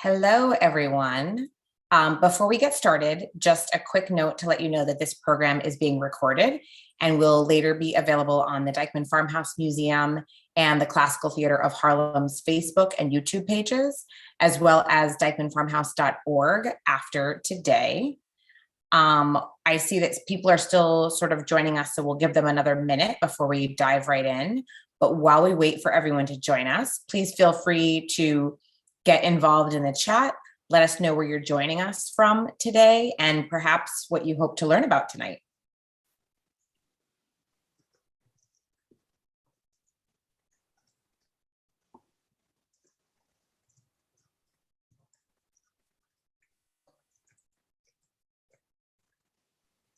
Hello, everyone. Before we get started, just a quick note to let you know that this program is being recorded and will later be available on the Dyckman Farmhouse Museum and the Classical Theater of Harlem's Facebook and YouTube pages, as well as dyckmanfarmhouse.org after today. I see that people are still sort of joining us, so we'll give them another minute before we dive right in. But while we wait for everyone to join us, please feel free to get involved in the chat. Let us know where you're joining us from today and perhaps what you hope to learn about tonight.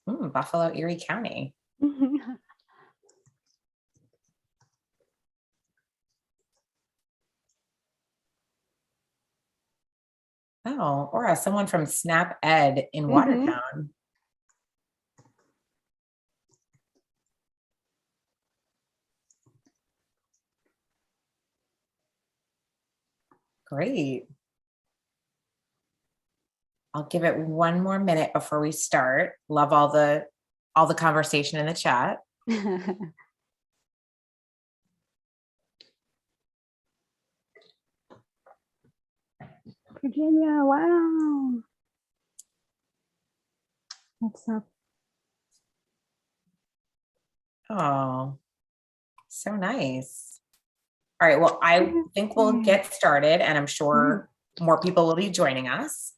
Buffalo, Erie County. Oh, or someone from Snap Ed in Watertown. Great. I'll give it one more minute before we start. Love all the conversation in the chat. Virginia, wow. What's up? Oh, so nice. All right, well, I think we'll get started and I'm sure more people will be joining us.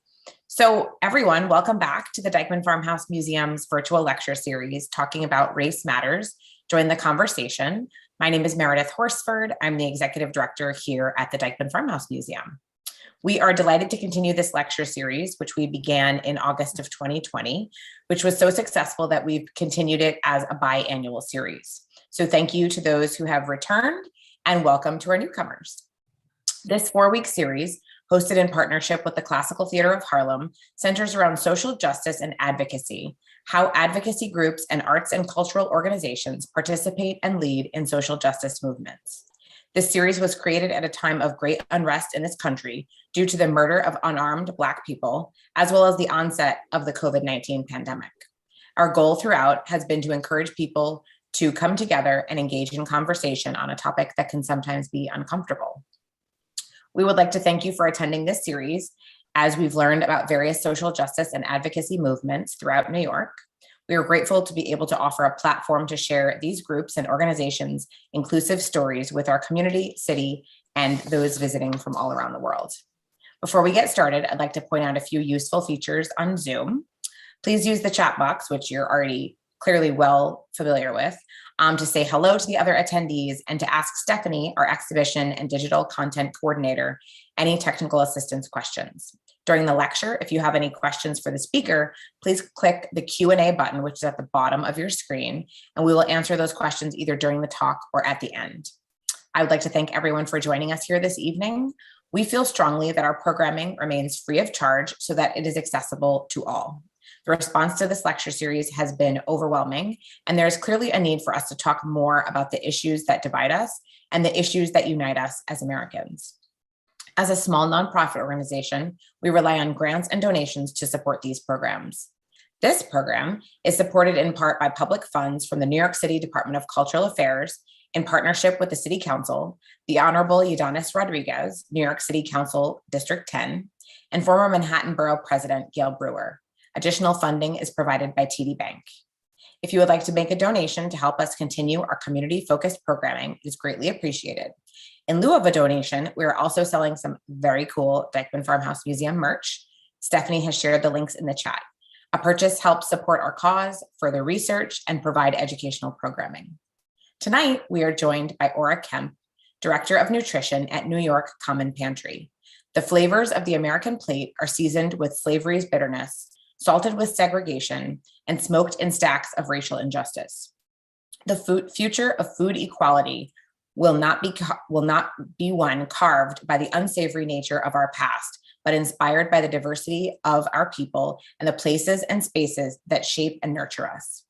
So everyone, welcome back to the Dyckman Farmhouse Museum's virtual lecture series talking about Race Matters. Join the conversation. My name is Meredith Horsford. I'm the executive director here at the Dyckman Farmhouse Museum. We are delighted to continue this lecture series, which we began in August of 2020, which was so successful that we've continued it as a biannual series. So thank you to those who have returned and welcome to our newcomers. This 4-week series, hosted in partnership with the Classical Theater of Harlem, centers around social justice and advocacy, how advocacy groups and arts and cultural organizations participate and lead in social justice movements. This series was created at a time of great unrest in this country due to the murder of unarmed Black people, as well as the onset of the COVID-19 pandemic. Our goal throughout has been to encourage people to come together and engage in conversation on a topic that can sometimes be uncomfortable. We would like to thank you for attending this series as we've learned about various social justice and advocacy movements throughout New York. We are grateful to be able to offer a platform to share these groups and organizations' inclusive stories with our community, city, and those visiting from all around the world. Before we get started, I'd like to point out a few useful features on Zoom. Please use the chat box, which you're already clearly well familiar with, to say hello to the other attendees and to ask Stephanie, our exhibition and digital content coordinator, any technical assistance questions. During the lecture, if you have any questions for the speaker, please click the Q&A button, which is at the bottom of your screen, and we will answer those questions either during the talk or at the end. I would like to thank everyone for joining us here this evening. We feel strongly that our programming remains free of charge so that it is accessible to all. The response to this lecture series has been overwhelming, and there is clearly a need for us to talk more about the issues that divide us and the issues that unite us as Americans. As a small nonprofit organization, we rely on grants and donations to support these programs. This program is supported in part by public funds from the New York City Department of Cultural Affairs in partnership with the City Council, the Honorable Udanis Rodriguez, New York City Council District 10, and former Manhattan Borough President Gail Brewer. Additional funding is provided by TD Bank. If you would like to make a donation to help us continue our community-focused programming, it is greatly appreciated. In lieu of a donation, we are also selling some very cool Dyckman Farmhouse Museum merch. Stephanie has shared the links in the chat. A purchase helps support our cause, further research, and provide educational programming. Tonight, we are joined by Kemp, Director of Nutrition at New York Common Pantry. The flavors of the American plate are seasoned with slavery's bitterness, salted with segregation, and smoked in stacks of racial injustice. The future of food equality will not be one carved by the unsavory nature of our past, but inspired by the diversity of our people and the places and spaces that shape and nurture us.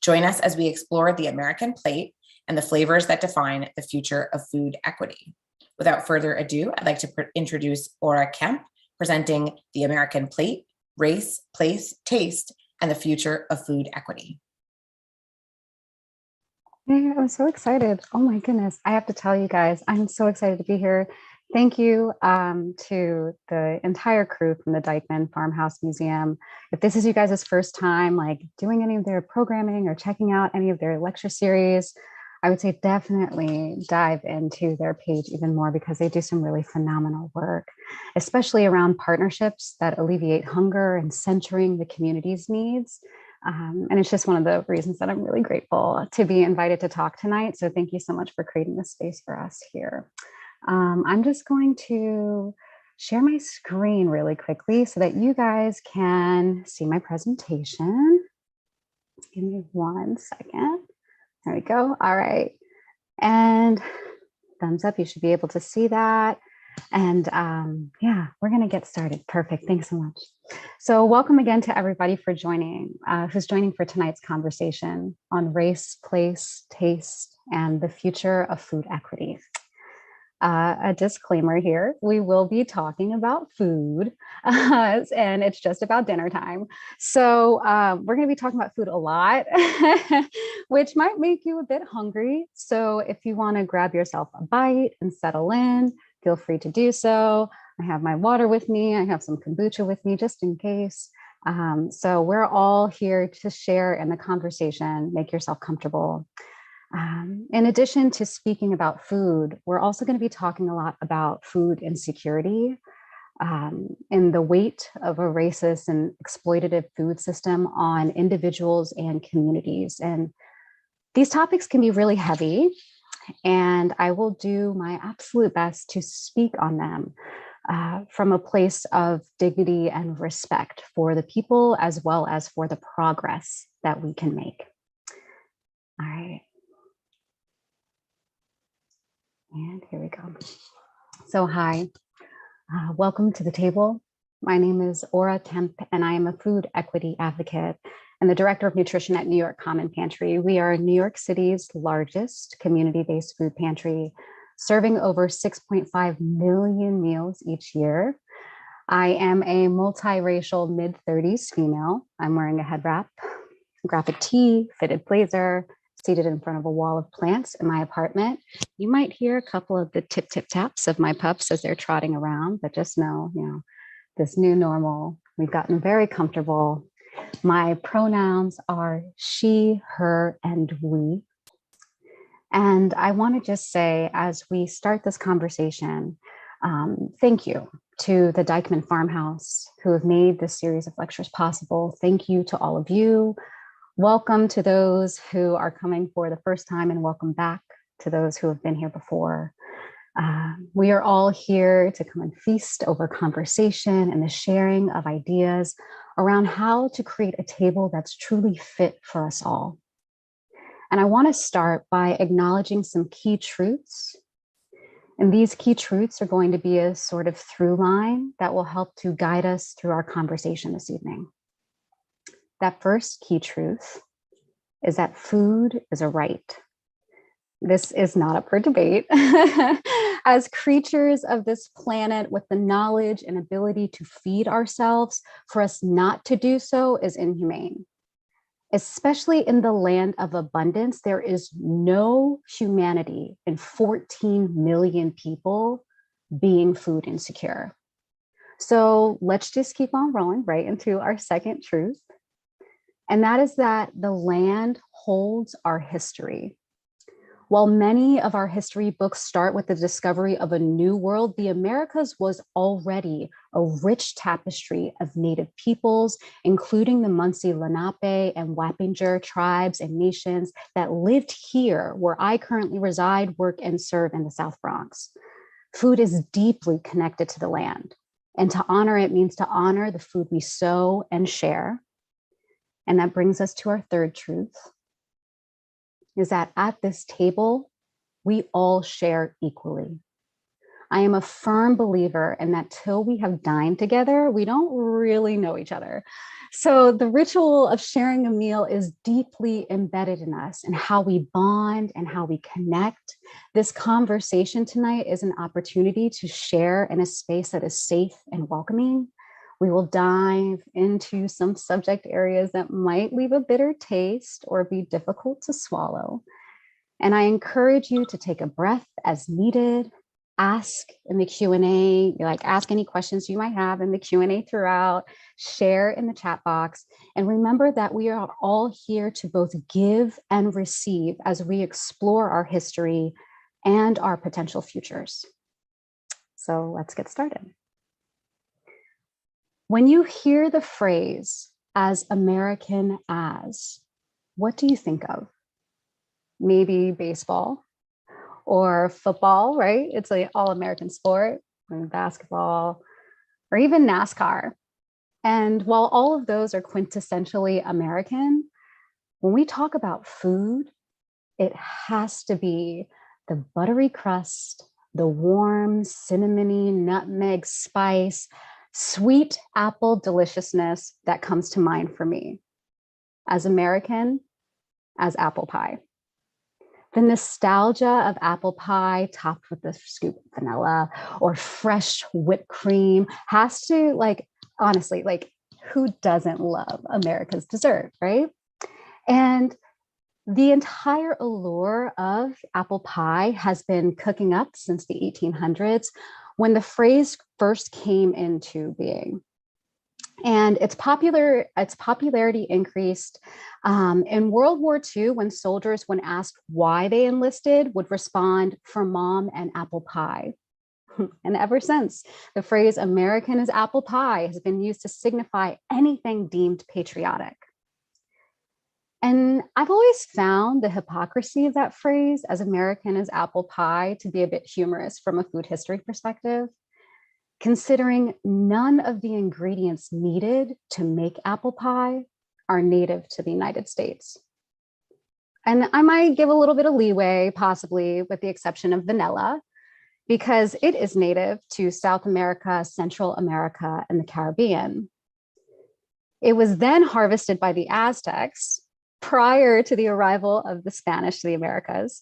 Join us as we explore the American plate and the flavors that define the future of food equity. Without further ado, I'd like to introduce Kemp, presenting The American Plate, Race, Place, Taste, and the Future of Food Equity. Yeah, I'm so excited. Oh my goodness. I have to tell you guys, I'm so excited to be here. Thank you to the entire crew from the Dyckman Farmhouse Museum. If this is you guys' first time like doing any of their programming or checking out any of their lecture series, I would say definitely dive into their page even more because they do some really phenomenal work, especially around partnerships that alleviate hunger and centering the community's needs. And it's just one of the reasons that I'm really grateful to be invited to talk tonight. So thank you so much for creating this space for us here. I'm just going to share my screen really quickly so that you guys can see my presentation. Give me 1 second. There we go. All right. And thumbs up, you should be able to see that. And yeah, we're going to get started. Perfect. Thanks so much. So welcome again to everybody for joining, who's joining for tonight's conversation on race, place, taste, and the future of food equity. A disclaimer here, we will be talking about food and it's just about dinner time. So we're going to be talking about food a lot, which might make you a bit hungry. So if you want to grab yourself a bite and settle in, feel free to do so. I have my water with me. I have some kombucha with me just in case. So we're all here to share in the conversation, make yourself comfortable. In addition to speaking about food, we're also going to be talking a lot about food insecurity and the weight of a racist and exploitative food system on individuals and communities. And these topics can be really heavy, and I will do my absolute best to speak on them from a place of dignity and respect for the people as well as for the progress that we can make. All right. And here we go. So hi, welcome to the table. My name is Kemp, and I am a food equity advocate and the director of nutrition at New York Common Pantry. We are New York City's largest community-based food pantry, serving over 6.5 million meals each year. I am a multiracial mid-30s female. I'm wearing a head wrap, graphic tee, fitted blazer, seated in front of a wall of plants in my apartment. You might hear a couple of the tip taps of my pups as they're trotting around, but just know, this new normal, we've gotten very comfortable. My pronouns are she, her, and we. And I want to just say, as we start this conversation, thank you to the Dyckman Farmhouse who have made this series of lectures possible. Thank you to all of you. Welcome to those who are coming for the first time, and welcome back to those who have been here before. We are all here to come and feast over conversation and the sharing of ideas around how to create a table that's truly fit for us all. And I want to start by acknowledging some key truths. And these key truths are going to be a sort of through line that will help to guide us through our conversation this evening. That first key truth is that food is a right. This is not up for debate. As creatures of this planet with the knowledge and ability to feed ourselves, for us not to do so is inhumane. Especially in the land of abundance, there is no humanity in 14 million people being food insecure. So let's just keep on rolling right into our second truth. And that is that the land holds our history. While many of our history books start with the discovery of a new world, the Americas was already a rich tapestry of Native peoples, including the Munsee Lenape and Wappinger tribes and nations that lived here where I currently reside, work, and serve in the South Bronx. Food is deeply connected to the land, and to honor it means to honor the food we sow and share. And that brings us to our third truth, is that at this table, we all share equally. I am a firm believer in that till we have dined together, we don't really know each other. So the ritual of sharing a meal is deeply embedded in us and how we bond and how we connect. This conversation tonight is an opportunity to share in a space that is safe and welcoming. We will dive into some subject areas that might leave a bitter taste or be difficult to swallow. And I encourage you to take a breath as needed. Ask in the Q&A, ask any questions you might have in the Q&A throughout, share in the chat box. And remember that we are all here to both give and receive as we explore our history and our potential futures. So let's get started. When you hear the phrase "as American as," what do you think of? Maybe baseball or football, right? It's an all-American sport, or basketball, or even NASCAR. And while all of those are quintessentially American, when we talk about food, it has to be the buttery crust, the warm cinnamony nutmeg spice, sweet apple deliciousness that comes to mind for me. As American as apple pie. The nostalgia of apple pie topped with a scoop of vanilla or fresh whipped cream has to, honestly, who doesn't love America's dessert, right? And the entire allure of apple pie has been cooking up since the 1800s when the phrase first came into being. And its popularity increased in World War II when soldiers, when asked why they enlisted, would respond, "For mom and apple pie." And ever since, the phrase "American as apple pie" has been used to signify anything deemed patriotic. And I've always found the hypocrisy of that phrase, "as American as apple pie," to be a bit humorous from a food history perspective, considering none of the ingredients needed to make apple pie are native to the United States. And I might give a little bit of leeway, possibly with the exception of vanilla, because it is native to South America, Central America, and the Caribbean. It was then harvested by the Aztecs prior to the arrival of the Spanish to the Americas.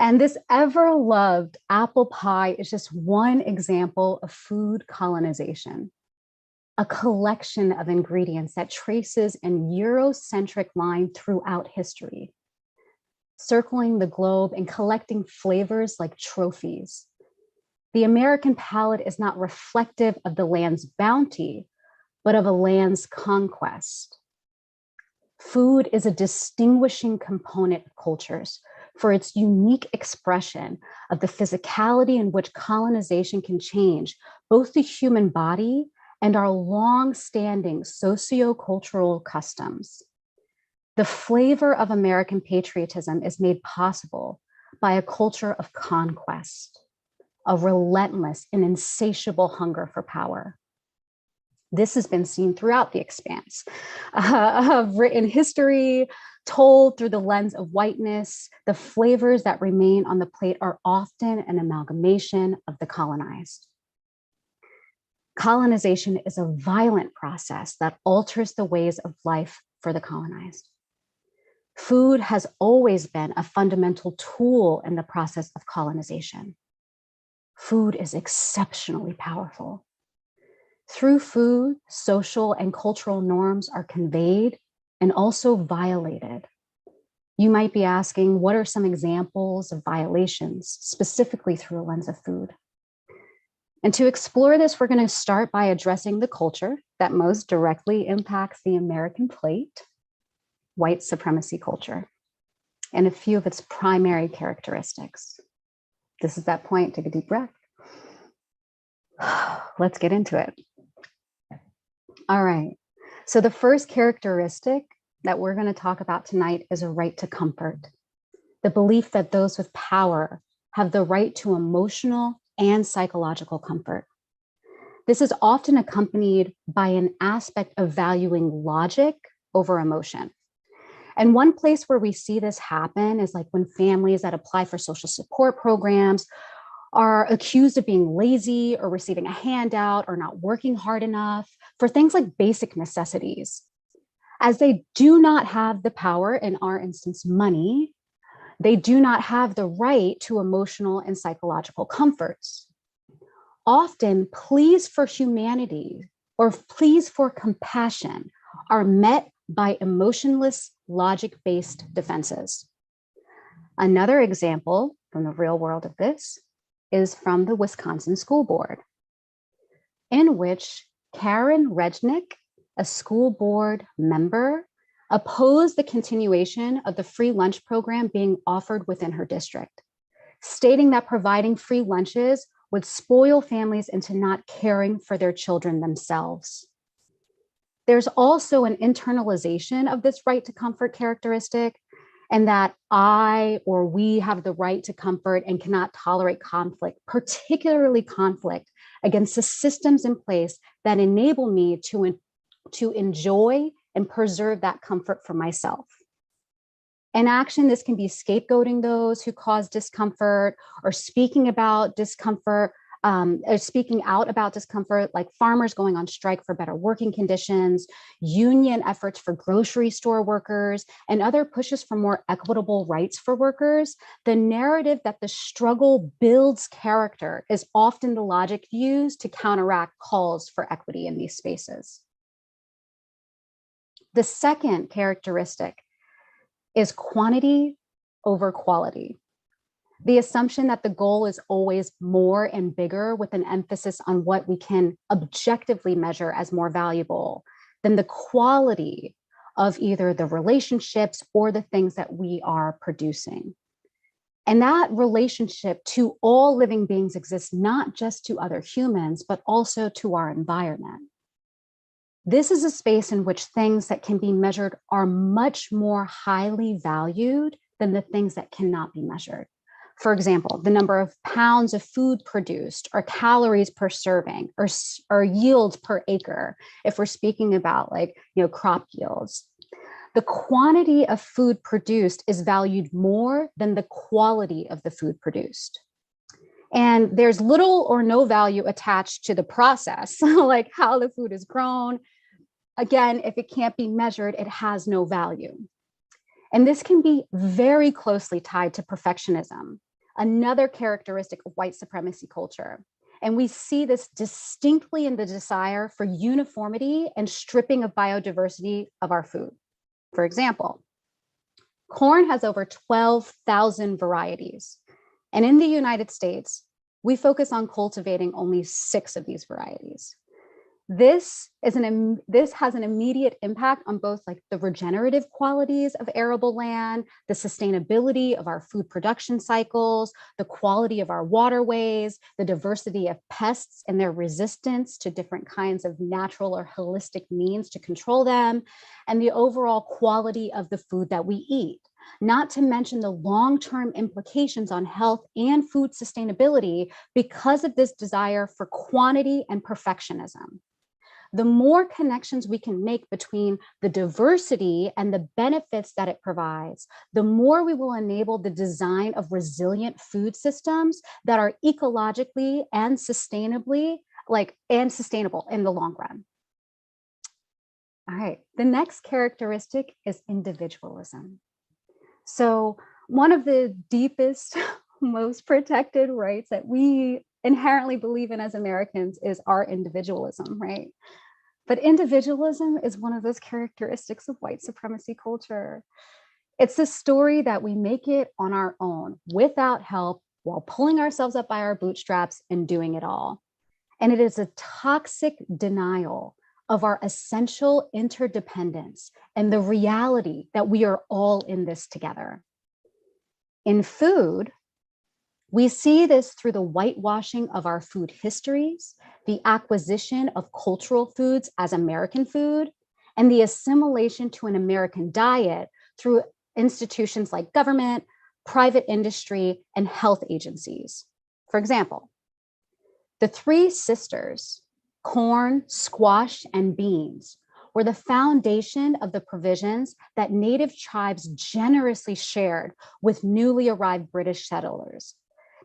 And this ever-loved apple pie is just one example of food colonization, a collection of ingredients that traces an Eurocentric line throughout history, circling the globe and collecting flavors like trophies. The American palate is not reflective of the land's bounty, but of a land's conquest. Food is a distinguishing component of cultures for its unique expression of the physicality in which colonization can change both the human body and our long-standing socio-cultural customs. The flavor of American patriotism is made possible by a culture of conquest, a relentless and insatiable hunger for power. This has been seen throughout the expanse of written history, told through the lens of whiteness. The flavors that remain on the plate are often an amalgamation of the colonized. Colonization is a violent process that alters the ways of life for the colonized. Food has always been a fundamental tool in the process of colonization. Food is exceptionally powerful. Through food, social and cultural norms are conveyed and also violated. You might be asking, what are some examples of violations, specifically through a lens of food? And to explore this, we're going to start by addressing the culture that most directly impacts the American plate, white supremacy culture, and a few of its primary characteristics. This is that point, take a deep breath. Let's get into it. All right, so the first characteristic that we're going to talk about tonight is a right to comfort. The belief that those with power have the right to emotional and psychological comfort. This is often accompanied by an aspect of valuing logic over emotion. And one place where we see this happen is like when families that apply for social support programs are accused of being lazy or receiving a handout or not working hard enough for things like basic necessities. As they do not have the power, in our instance, money, they do not have the right to emotional and psychological comforts. Often, pleas for humanity or pleas for compassion are met by emotionless, logic-based defenses. Another example from the real world of this is from the Wisconsin School Board, in which Karen Rednick, a school board member, opposed the continuation of the free lunch program being offered within her district, stating that providing free lunches would spoil families into not caring for their children themselves. There's also an internalization of this right to comfort characteristic, and that I or we have the right to comfort and cannot tolerate conflict, particularly conflict against the systems in place that enable me to enjoy and preserve that comfort for myself. In action, this can be scapegoating those who cause discomfort or speaking about discomfort, or speaking out about discomfort, like farmers going on strike for better working conditions, union efforts for grocery store workers, and other pushes for more equitable rights for workers. The narrative that the struggle builds character is often the logic used to counteract calls for equity in these spaces. The second characteristic is quantity over quality. The assumption that the goal is always more and bigger, with an emphasis on what we can objectively measure as more valuable than the quality of either the relationships or the things that we are producing. And that relationship to all living beings exists not just to other humans, but also to our environment. This is a space in which things that can be measured are much more highly valued than the things that cannot be measured. For example, the number of pounds of food produced, or calories per serving, or yields per acre, if we're speaking about crop yields. The quantity of food produced is valued more than the quality of the food produced. And there's little or no value attached to the process, like how the food is grown. Again, if it can't be measured, it has no value. And this can be very closely tied to perfectionism, another characteristic of white supremacy culture. And we see this distinctly in the desire for uniformity and stripping of biodiversity of our food. For example, corn has over 12,000 varieties. And in the United States, we focus on cultivating only 6 of these varieties. This has an immediate impact on both the regenerative qualities of arable land, the sustainability of our food production cycles, the quality of our waterways, the diversity of pests and their resistance to different kinds of natural or holistic means to control them, and the overall quality of the food that we eat. Not to mention the long-term implications on health and food sustainability because of this desire for quantity and perfectionism. The more connections we can make between the diversity and the benefits that it provides, the more we will enable the design of resilient food systems that are ecologically and sustainable in the long run. All right, the next characteristic is individualism. So one of the deepest, most protected rights that we inherently believe in as Americans is our individualism, right? But individualism is one of those characteristics of white supremacy culture. It's the story that we make it on our own without help while pulling ourselves up by our bootstraps and doing it all. And it is a toxic denial of our essential interdependence and the reality that we are all in this together. In food, we see this through the whitewashing of our food histories, the acquisition of cultural foods as American food, and the assimilation to an American diet through institutions like government, private industry, and health agencies. For example, the 3 sisters, corn, squash, and beans, were the foundation of the provisions that Native tribes generously shared with newly arrived British settlers.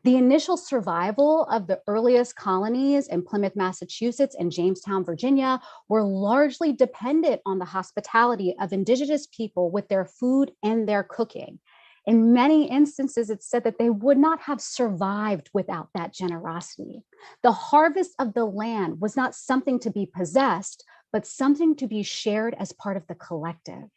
The initial survival of the earliest colonies in Plymouth, Massachusetts and Jamestown, Virginia, were largely dependent on the hospitality of indigenous people with their food and their cooking. In many instances, it's said that they would not have survived without that generosity. The harvest of the land was not something to be possessed, but something to be shared as part of the collective.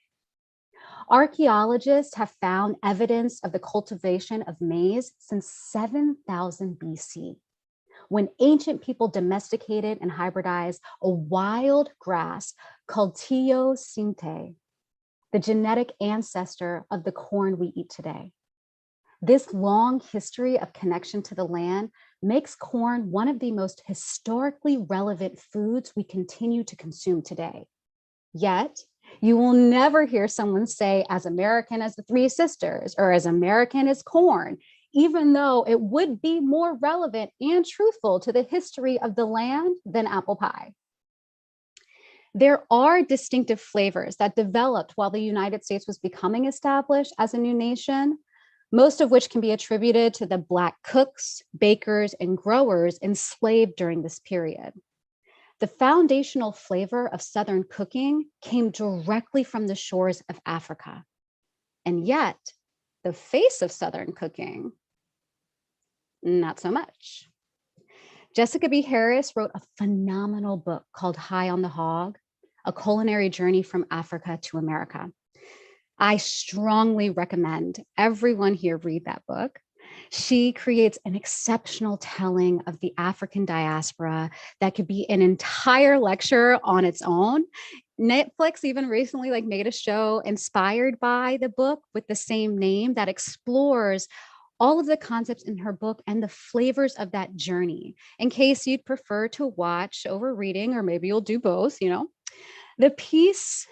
Archaeologists have found evidence of the cultivation of maize since 7000 BC, when ancient people domesticated and hybridized a wild grass called teosinte, the genetic ancestor of the corn we eat today. This long history of connection to the land makes corn one of the most historically relevant foods we continue to consume today. Yet, you will never hear someone say as American as the Three Sisters or as American as corn, even though it would be more relevant and truthful to the history of the land than apple pie. There are distinctive flavors that developed while the United States was becoming established as a new nation, most of which can be attributed to the Black cooks, bakers, and growers enslaved during this period. The foundational flavor of Southern cooking came directly from the shores of Africa. And yet, the face of Southern cooking, not so much. Jessica B. Harris wrote a phenomenal book called High on the Hog, A Culinary Journey from Africa to America. I strongly recommend everyone here read that book. She creates an exceptional telling of the African diaspora that could be an entire lecture on its own. Netflix even recently made a show inspired by the book with the same name that explores all of the concepts in her book and the flavors of that journey, in case you'd prefer to watch over reading, or maybe you'll do both, The piece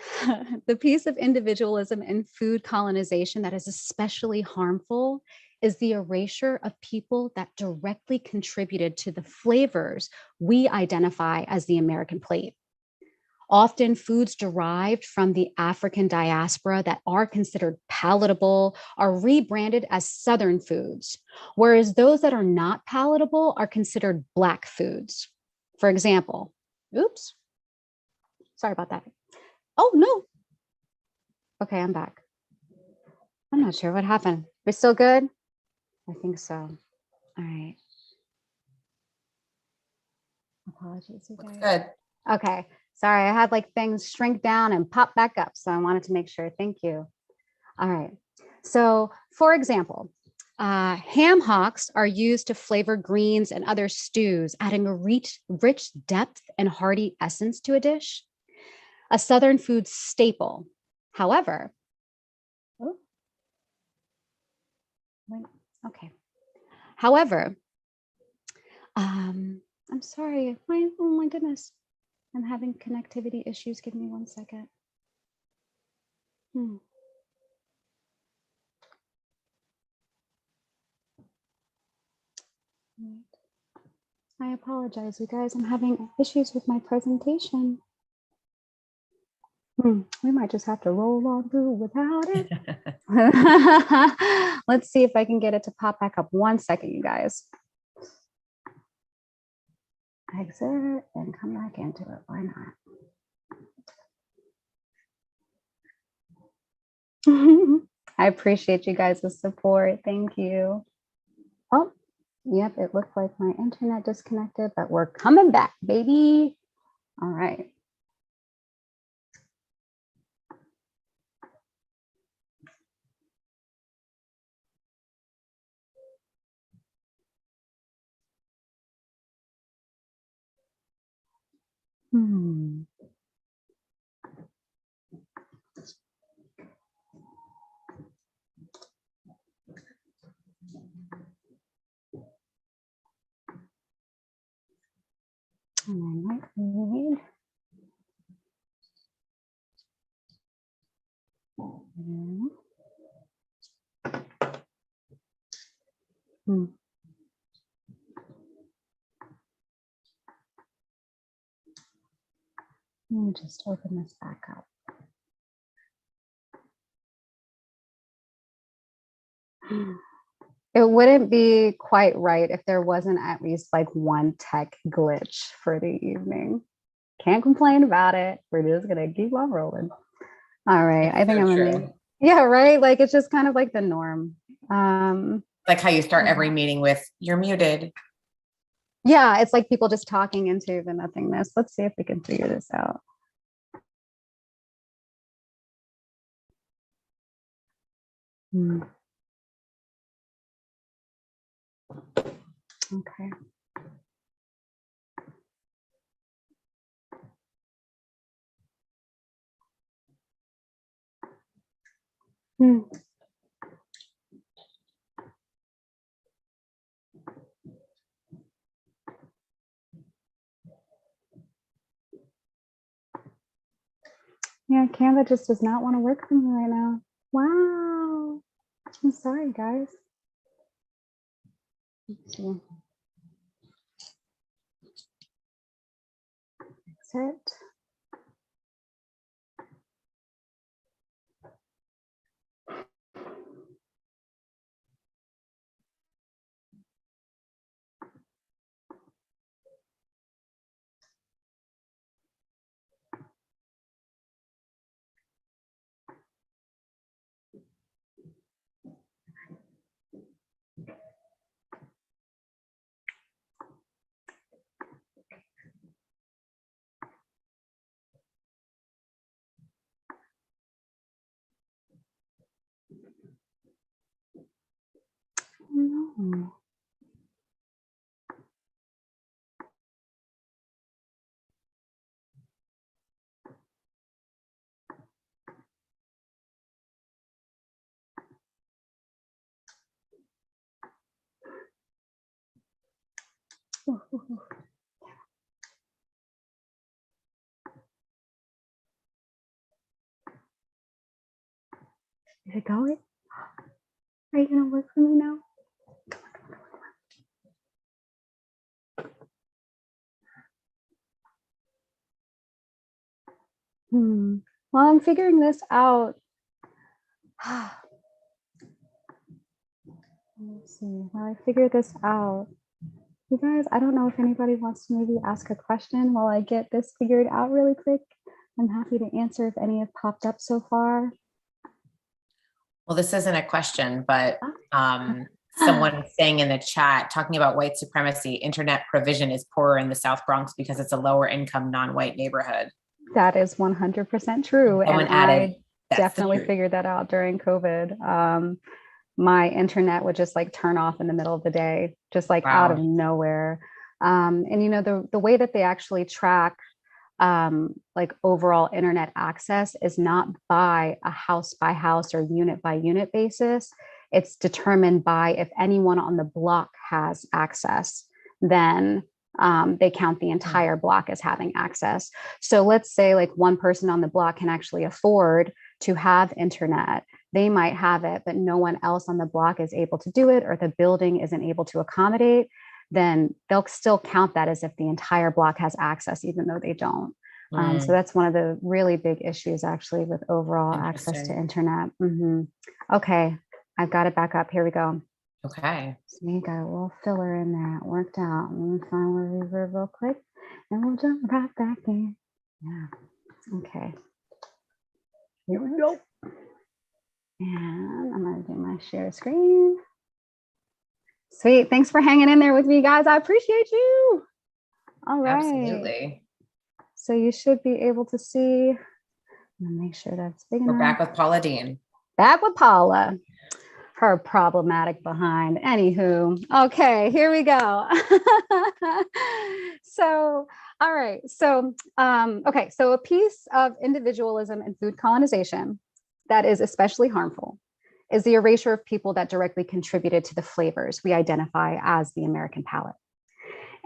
of individualism and food colonization that is especially harmful is the erasure of people that directly contributed to the flavors we identify as the American plate. Often foods derived from the African diaspora that are considered palatable are rebranded as Southern foods, whereas those that are not palatable are considered Black foods. For example, oops, sorry about that. Oh, no. Okay, I'm back. I'm not sure what happened. We're still good? I think so. All right. Apologies, you guys. Good. Okay, sorry, I had things shrink down and pop back up, so I wanted to make sure. Thank you. All right, so for example, ham hocks are used to flavor greens and other stews, adding a rich depth and hearty essence to a dish. A Southern food staple. However, okay. However, I'm sorry. Oh my goodness. I'm having connectivity issues. Give me 1 second. I apologize, you guys. I'm having issues with my presentation. We might just have to roll on through without it. Let's see if I can get it to pop back up. 1 second, you guys. Exit and come back into it. Why not? I appreciate you guys' support. Thank you. Oh, yep, it looked like my internet disconnected, but we're coming back, baby. All right. And I might need Let me just open this back up. It wouldn't be quite right if there wasn't at least like one tech glitch for the evening. Can't complain about it. We're just gonna keep on rolling. All right. It's I think so I'm true. gonna, yeah, right. Like it's just kind of like the norm. Like how you start every meeting with, "You're muted." Yeah, it's like people just talking into the nothingness. Let's see if we can figure this out. Okay. Yeah, Canva just does not want to work for me right now. Wow. I'm sorry, guys. Let's see. Exit. No. Is it going? Are you gonna work for me now? Well, I'm figuring this out. Let's see. While I figure this out, you guys, I don't know if anybody wants to maybe ask a question while I get this figured out really quick. I'm happy to answer if any have popped up so far. Well, this isn't a question, but someone saying in the chat, talking about white supremacy, internet provision is poorer in the South Bronx because it's a lower income, non-white neighborhood. That is 100% true. Someone And added, I definitely figured that out during COVID. My internet would just like turn off in the middle of the day, just like out of nowhere. And you know, the way that they actually track like overall internet access is not by a house by house or unit by unit basis. It's determined by if anyone on the block has access, then they count the entire block as having access. So let's say like one person on the block can actually afford to have internet. They might have it, but no one else on the block is able to do it, or the building isn't able to accommodate, then they'll still count that as if the entire block has access, even though they don't. So that's one of the really big issues actually with overall access to internet. Okay, I've got it back up. Here we go. Okay. So we got a little filler in there. It worked out. Let me find the reverb real quick and we'll jump right back in. Yeah. Okay. Here we go. And I'm going to do my share screen. Sweet. Thanks for hanging in there with me, guys. I appreciate you. All right. Absolutely. So you should be able to see. I'm going to make sure that's big enough. We're back with Paula Dean. Back with Paula. Her problematic behind. Anywho. Okay, here we go. So, all right. So, okay. So a piece of individualism and food colonization that is especially harmful is the erasure of people that directly contributed to the flavors we identify as the American palate.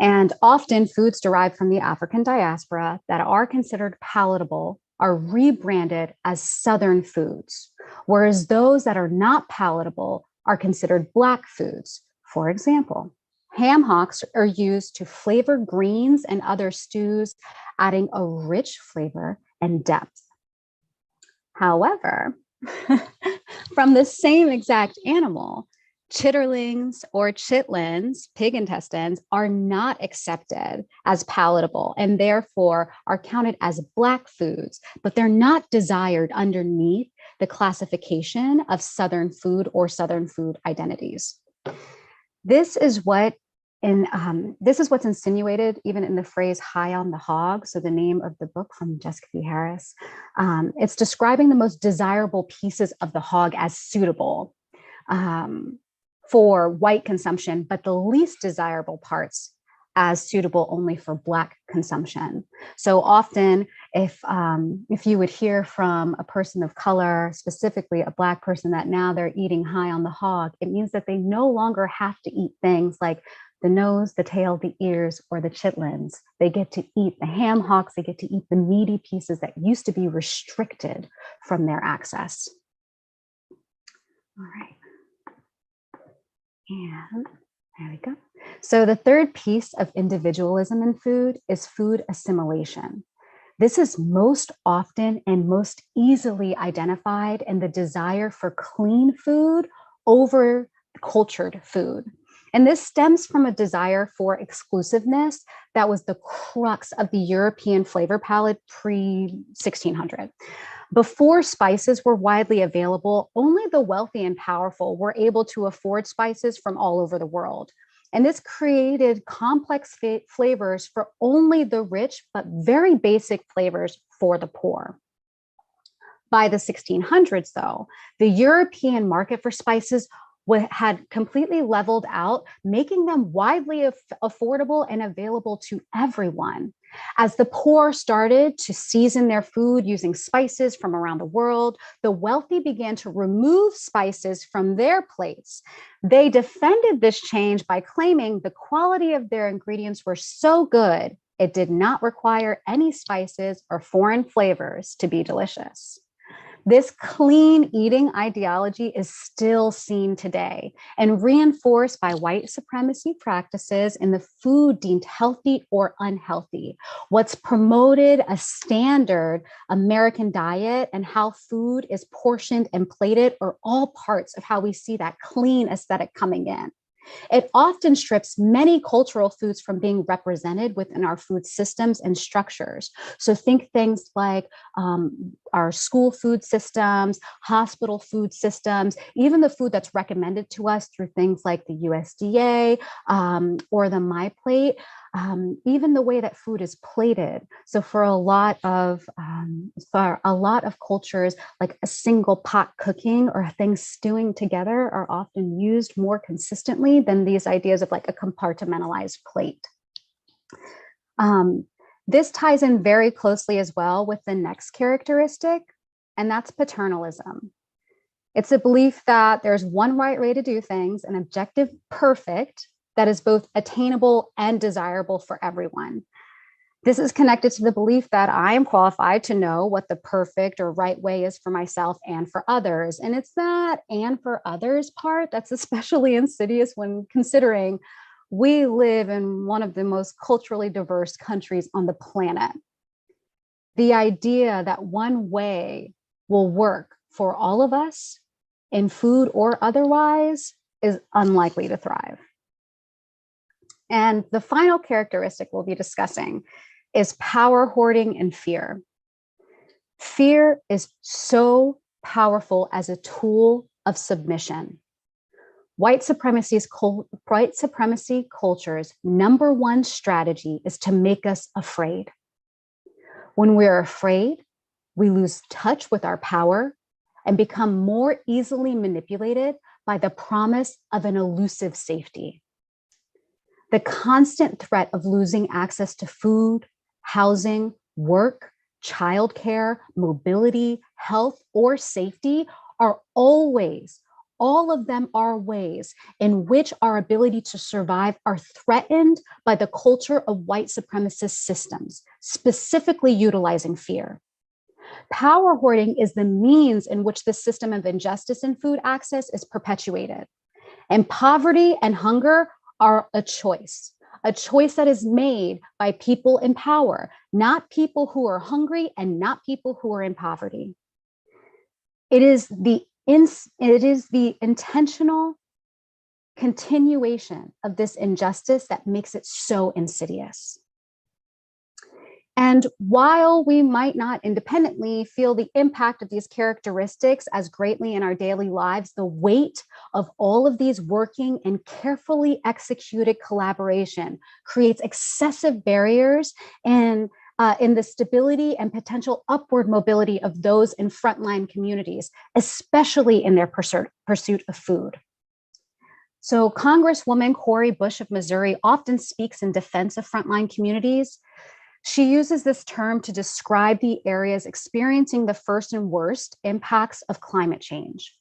And often foods derived from the African diaspora that are considered palatable are rebranded as Southern foods, whereas those that are not palatable are considered Black foods. For example, ham hocks are used to flavor greens and other stews, adding a rich flavor and depth. However, from the same exact animal, Chitterlings or chitlins, pig intestines, are not accepted as palatable and therefore are counted as Black foods, but they're not desired underneath the classification of Southern food or Southern food identities. This is what's insinuated even in the phrase high on the hog. So the name of the book from Jessica B. Harris, it's describing the most desirable pieces of the hog as suitable for white consumption, but the least desirable parts as suitable only for Black consumption. So often, if you would hear from a person of color, specifically a Black person, that now they're eating high on the hog, it means that they no longer have to eat things like the nose, the tail, the ears, or the chitlins. They get to eat the ham hocks, they get to eat the meaty pieces that used to be restricted from their access. All right. And there we go. So the third piece of individualism in food is food assimilation. This is most often and most easily identified in the desire for clean food over cultured food. And this stems from a desire for exclusiveness that was the crux of the European flavor palette pre-1600. Before spices were widely available, only the wealthy and powerful were able to afford spices from all over the world. And this created complex flavors for only the rich, but very basic flavors for the poor. By the 1600s, though, the European market for spices had completely leveled out, making them widely affordable and available to everyone. As the poor started to season their food using spices from around the world, the wealthy began to remove spices from their plates. They defended this change by claiming the quality of their ingredients were so good, it did not require any spices or foreign flavors to be delicious. This clean eating ideology is still seen today and reinforced by white supremacy practices in the food deemed healthy or unhealthy. What's promoted a standard American diet and how food is portioned and plated are all parts of how we see that clean aesthetic coming in. It often strips many cultural foods from being represented within our food systems and structures. So think things like our school food systems, hospital food systems, even the food that's recommended to us through things like the USDA or the MyPlate, even the way that food is plated. So for a lot of cultures, like a single pot cooking or things stewing together are often used more consistently than these ideas of like a compartmentalized plate. This ties in very closely as well with the next characteristic, and that's paternalism. It's a belief that there's one right way to do things, an objective perfect that is both attainable and desirable for everyone. This is connected to the belief that I am qualified to know what the perfect or right way is for myself and for others. And it's that and for others part that's especially insidious when considering we live in one of the most culturally diverse countries on the planet. The idea that one way will work for all of us in food or otherwise is unlikely to thrive. And the final characteristic we'll be discussing is power hoarding and fear. Fear is so powerful as a tool of submission. White supremacy culture's number one strategy is to make us afraid. When we're afraid, we lose touch with our power and become more easily manipulated by the promise of an elusive safety. The constant threat of losing access to food, housing, work, childcare, mobility, health, or safety are always, all of them are ways in which our ability to survive are threatened by the culture of white supremacist systems, specifically utilizing fear. Power hoarding is the means in which the system of injustice in food access is perpetuated. And poverty and hunger are a choice that is made by people in power, not people who are hungry and not people who are in poverty. It is the intentional continuation of this injustice that makes it so insidious. And while we might not independently feel the impact of these characteristics as greatly in our daily lives, the weight of all of these working and carefully executed collaboration creates excessive barriers in the stability and potential upward mobility of those in frontline communities, especially in their pursuit of food. So Congresswoman Cori Bush of Missouri often speaks in defense of frontline communities. She uses this term to describe the areas experiencing the first and worst impacts of climate change.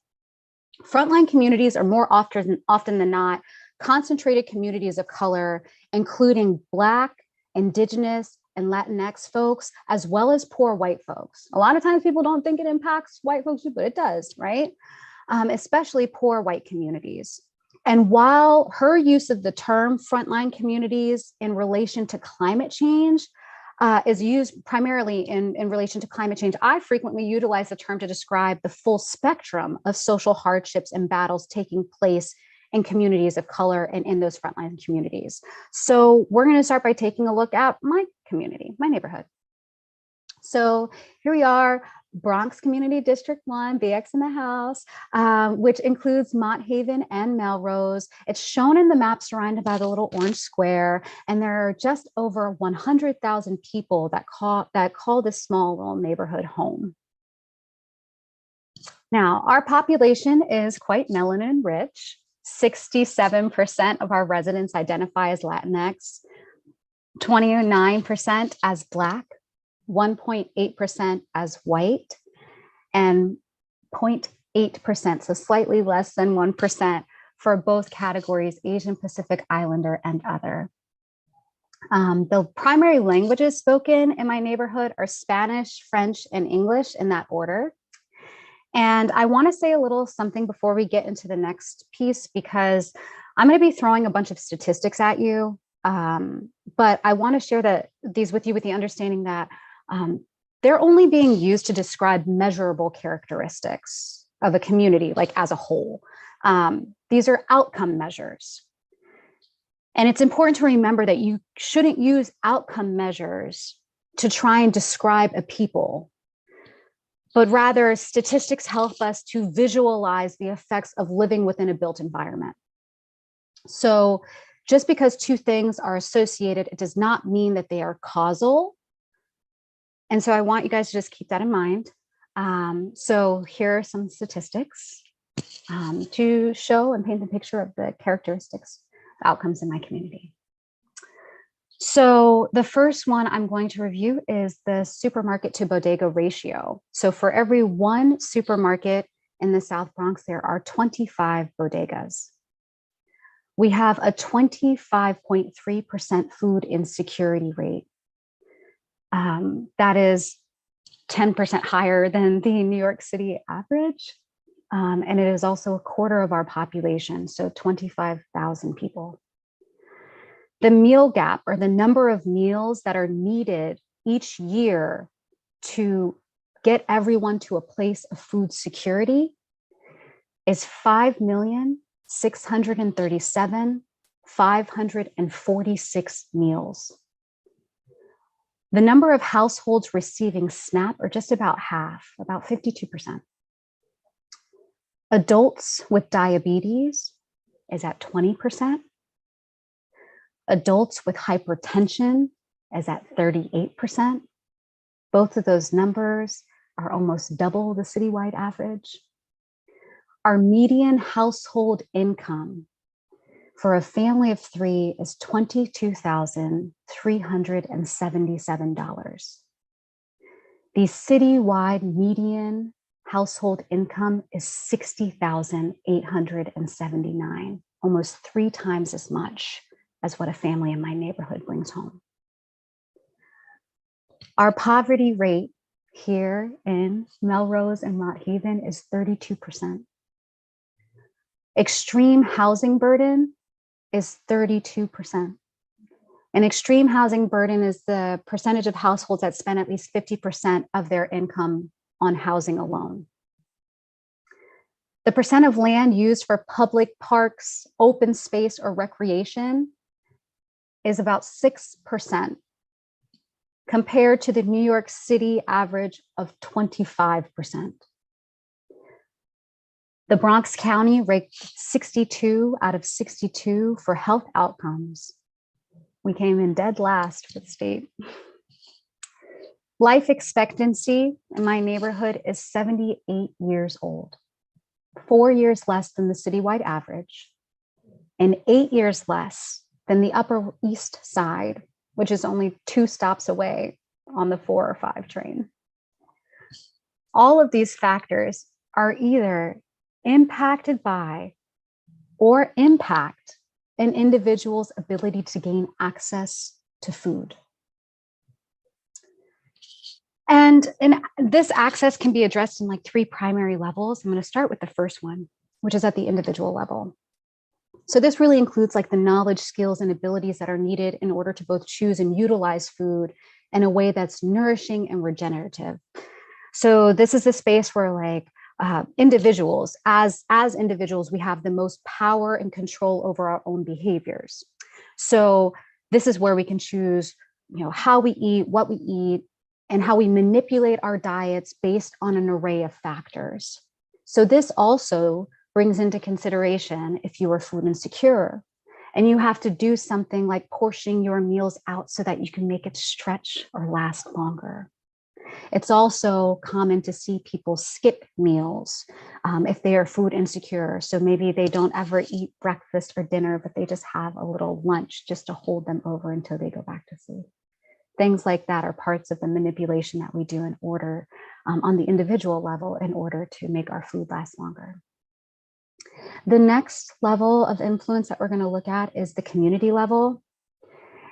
Frontline communities are more often than not concentrated communities of color, including Black, Indigenous, and Latinx folks, as well as poor white folks. A lot of times people don't think it impacts white folks, but it does, right? Especially poor white communities. And while her use of the term frontline communities in relation to climate change is used primarily in relation to climate change, I frequently utilize the term to describe the full spectrum of social hardships and battles taking place in communities of color and in those frontline communities. So we're going to start by taking a look at my community, my neighborhood. So here we are, Bronx Community District 1, BX in the house, which includes Mott Haven and Melrose. It's shown in the map surrounded by the little orange square, and there are just over 100,000 people that call this small little neighborhood home. Now, our population is quite melanin rich. 67% of our residents identify as Latinx, 29% as Black, 1.8% as white, and 0.8%, so slightly less than 1% for both categories, Asian Pacific Islander and other. The primary languages spoken in my neighborhood are Spanish, French, and English in that order. And I want to say a little something before we get into the next piece, because I'm going to be throwing a bunch of statistics at you. But I want to share these with you with the understanding that they're only being used to describe measurable characteristics of a community, like as a whole. These are outcome measures. And it's important to remember that you shouldn't use outcome measures to try and describe a people, but rather statistics help us to visualize the effects of living within a built environment. So just because two things are associated, it does not mean that they are causal. And so I want you guys to just keep that in mind. So here are some statistics to show and paint the picture of the characteristics, the outcomes in my community. So the first one I'm going to review is the supermarket to bodega ratio. So for every one supermarket in the South Bronx, there are 25 bodegas. We have a 25.3% food insecurity rate. That is 10% higher than the New York City average. And it is also a quarter of our population, so 25,000 people. The meal gap, or the number of meals that are needed each year to get everyone to a place of food security, is 5,637,546 meals. The number of households receiving SNAP are just about half, about 52%. Adults with diabetes is at 20%. Adults with hypertension is at 38%. Both of those numbers are almost double the citywide average. Our median household income for a family of three is $22,377. The citywide median household income is $60,879, almost 3 times as much as what a family in my neighborhood brings home. Our poverty rate here in Melrose and Mott Haven is 32%. Extreme housing burden is 32%. An extreme housing burden is the percentage of households that spend at least 50% of their income on housing alone. The percent of land used for public parks, open space, or recreation is about 6%, compared to the New York City average of 25%. The Bronx County ranked 62 out of 62 for health outcomes. We came in dead last for the state. Life expectancy in my neighborhood is 78 years old, 4 years less than the citywide average, and 8 years less than the Upper East Side, which is only 2 stops away on the 4 or 5 train. All of these factors are either impacted by or impact an individual's ability to gain access to food. And this access can be addressed in like 3 primary levels. I'm going to start with the first one, which is at the individual level. So this really includes like the knowledge, skills, and abilities that are needed in order to both choose and utilize food in a way that's nourishing and regenerative. So this is a space where like individuals, as individuals, we have the most power and control over our own behaviors. So this is where we can choose, how we eat, what we eat, and how we manipulate our diets based on an array of factors. So this also brings into consideration if you are food insecure and you have to do something like portioning your meals out so that you can make it stretch or last longer. It's also common to see people skip meals if they are food insecure. So maybe they don't ever eat breakfast or dinner, but they just have a little lunch just to hold them over until they go back to sleep. Things like that are parts of the manipulation that we do in order on the individual level in order to make our food last longer. The next level of influence that we're going to look at is the community level.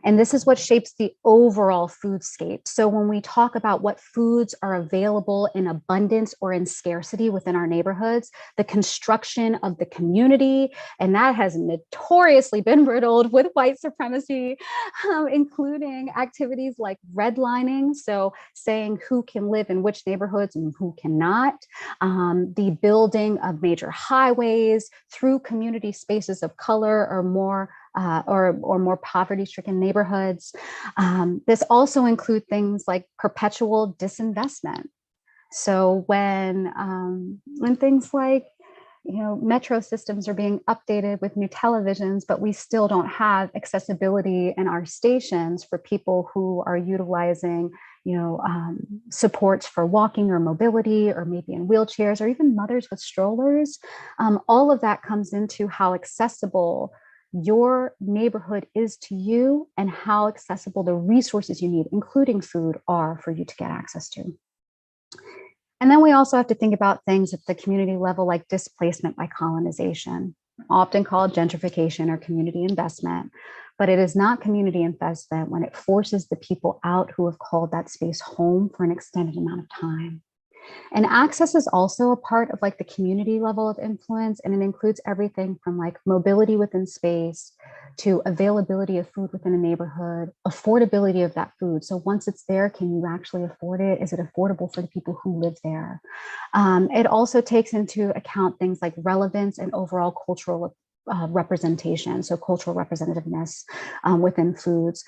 And this is what shapes the overall foodscape. So when we talk about what foods are available in abundance or in scarcity within our neighborhoods, the construction of the community, and that has notoriously been riddled with white supremacy, including activities like redlining, so saying who can live in which neighborhoods and who cannot, the building of major highways through community spaces of color or more poverty-stricken neighborhoods. This also includes things like perpetual disinvestment. So when things like metro systems are being updated with new televisions, but we still don't have accessibility in our stations for people who are utilizing supports for walking or mobility, or maybe in wheelchairs, or even mothers with strollers. All of that comes into how accessible your neighborhood is to you and how accessible the resources you need, including food, are for you to get access to. And then we also have to think about things at the community level, like displacement by colonization, often called gentrification or community investment. But it is not community investment when it forces the people out who have called that space home for an extended amount of time. And access is also a part of like the community level of influence, and it includes everything from like mobility within space to availability of food within a neighborhood, affordability of that food. So once it's there, can you actually afford it? Is it affordable for the people who live there? It also takes into account things like relevance and overall cultural representation, so cultural representativeness within foods.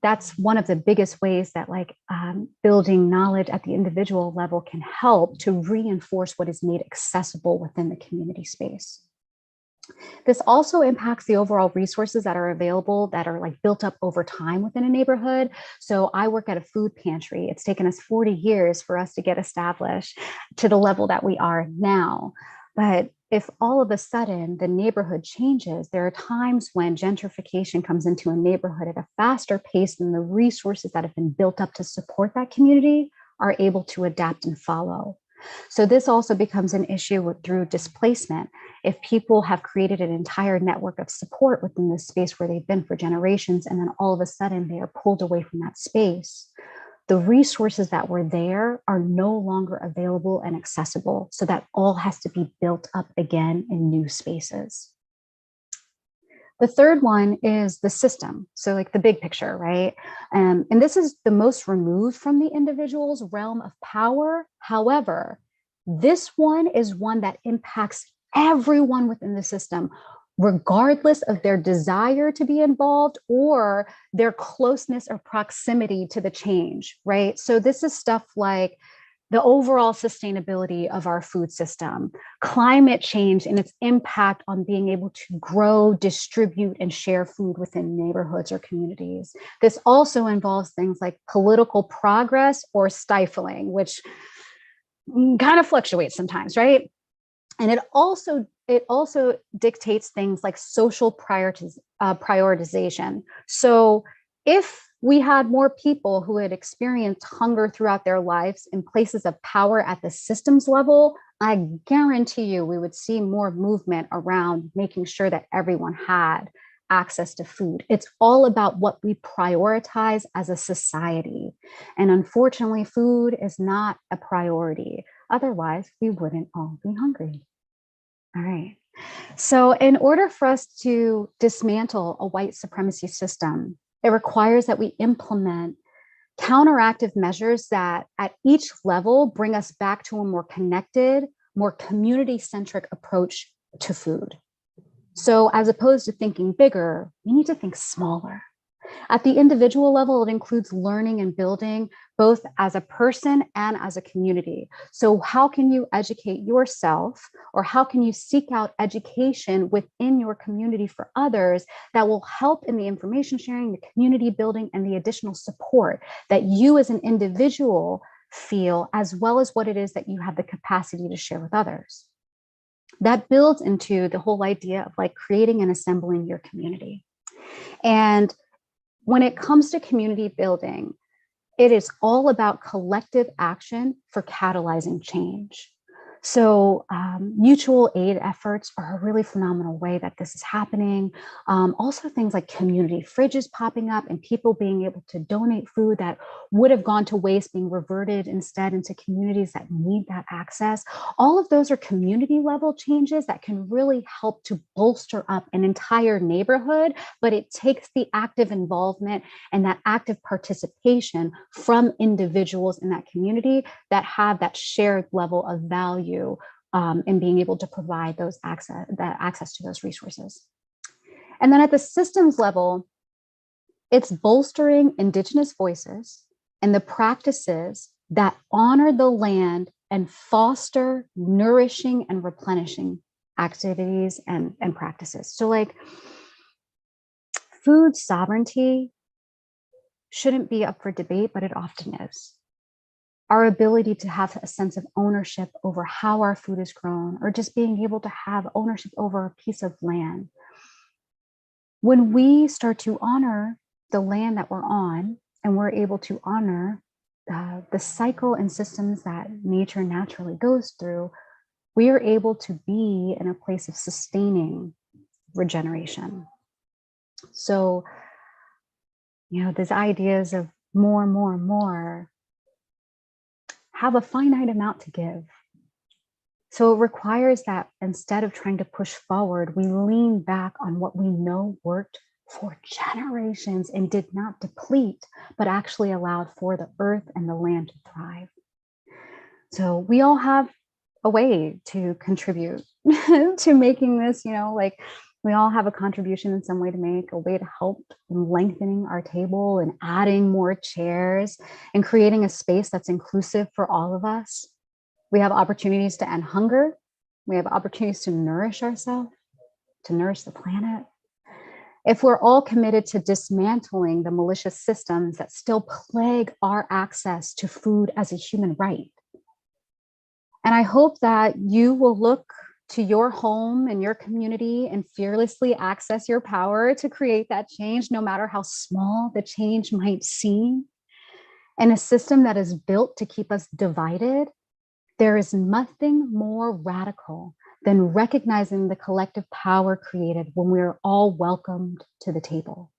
That's one of the biggest ways that building knowledge at the individual level can help to reinforce what is made accessible within the community space. This also impacts the overall resources that are available that are built up over time within a neighborhood. So I work at a food pantry. It's taken us 40 years for us to get established to the level that we are now. But if all of a sudden the neighborhood changes, there are times when gentrification comes into a neighborhood at a faster pace than the resources that have been built up to support that community are able to adapt and follow. So this also becomes an issue through displacement. If people have created an entire network of support within this space where they've been for generations, and then all of a sudden they are pulled away from that space, the resources that were there are no longer available and accessible. So that all has to be built up again in new spaces. The third one is the system. So the big picture, right? And this is the most removed from the individual's realm of power. However, This one is one that impacts everyone within the system, regardless of their desire to be involved or their closeness or proximity to the change, right? So this is stuff like the overall sustainability of our food system, climate change and its impact on being able to grow, distribute, and share food within neighborhoods or communities. This also involves things like political progress or stifling, which kind of fluctuates sometimes, right? And it also dictates things like social prioritization. So if we had more people who had experienced hunger throughout their lives in places of power at the systems level, I guarantee you we would see more movement around making sure that everyone had access to food. It's all about what we prioritize as a society. And unfortunately, food is not a priority. Otherwise, we wouldn't all be hungry. All right. So in order for us to dismantle a white supremacy system, it requires that we implement counteractive measures that at each level bring us back to a more connected, more community-centric approach to food. So as opposed to thinking bigger, we need to think smaller. At the individual level, it includes learning and building both as a person and as a community. So how can you educate yourself, or how can you seek out education within your community for others that will help in the information sharing, the community building, and the additional support that you as an individual feel, as well as what it is that you have the capacity to share with others. That builds into the whole idea of like creating and assembling your community. And when it comes to community building, it is all about collective action for catalyzing change. So mutual aid efforts are a really phenomenal way that this is happening. Also things like community fridges popping up and people being able to donate food that would have gone to waste being reverted instead into communities that need that access. All of those are community level changes that can really help to bolster up an entire neighborhood, but it takes the active involvement and that active participation from individuals in that community that have that shared level of value in being able to provide those access to those resources. And then at the systems level, it's bolstering Indigenous voices and the practices that honor the land and foster nourishing and replenishing activities and practices. So like food sovereignty shouldn't be up for debate, but it often is. Our ability to have a sense of ownership over how our food is grown, or just being able to have ownership over a piece of land. When we start to honor the land that we're on, and we're able to honor the cycle and systems that nature naturally goes through, we are able to be in a place of sustaining regeneration. So, you know, these ideas of more, have a finite amount to give. So it requires that instead of trying to push forward, we lean back on what we know worked for generations and did not deplete, but actually allowed for the earth and the land to thrive. So we all have a way to contribute to making this, you know, like we all have a contribution in some way to make, a way to help in lengthening our table and adding more chairs and creating a space that's inclusive for all of us. We have opportunities to end hunger. We have opportunities to nourish ourselves, to nourish the planet. If we're all committed to dismantling the malicious systems that still plague our access to food as a human right. And I hope that you will look to your home and your community and fearlessly access your power to create that change, no matter how small the change might seem. In a system that is built to keep us divided, there is nothing more radical than recognizing the collective power created when we're all welcomed to the table.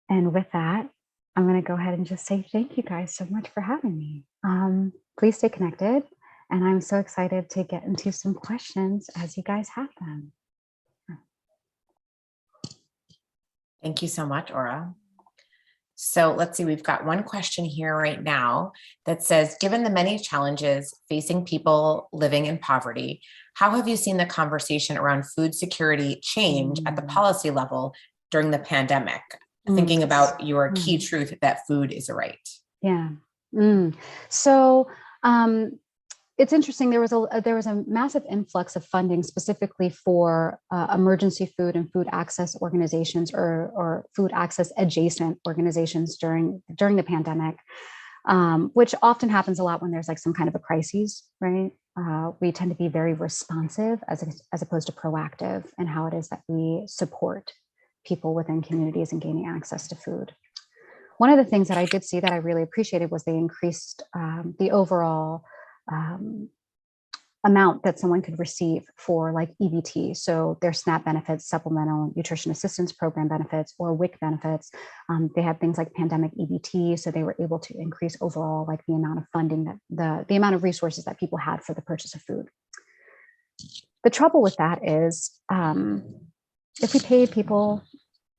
And with that, I'm going to go ahead and just say thank you guys so much for having me. Please stay connected. And I'm so excited to get into some questions as you guys have them. Thank you so much, Aura. So let's see, we've got one question here right now that says, given the many challenges facing people living in poverty, how have you seen the conversation around food security change at the policy level during the pandemic? Thinking about your key truth that food is a right. Yeah. So it's interesting. There was a massive influx of funding specifically for emergency food and food access organizations or food access adjacent organizations during the pandemic, which often happens a lot when there's like some kind of a crisis, right? We tend to be very responsive as opposed to proactive in how it is that we support people within communities and gaining access to food. One of the things that I did see that I really appreciated was they increased the overall amount that someone could receive for like EBT. So their SNAP benefits, supplemental nutrition assistance program benefits, or WIC benefits. They have things like pandemic EBT. So they were able to increase overall like the amount of funding that the amount of resources that people had for the purchase of food. The trouble with that is if we paid people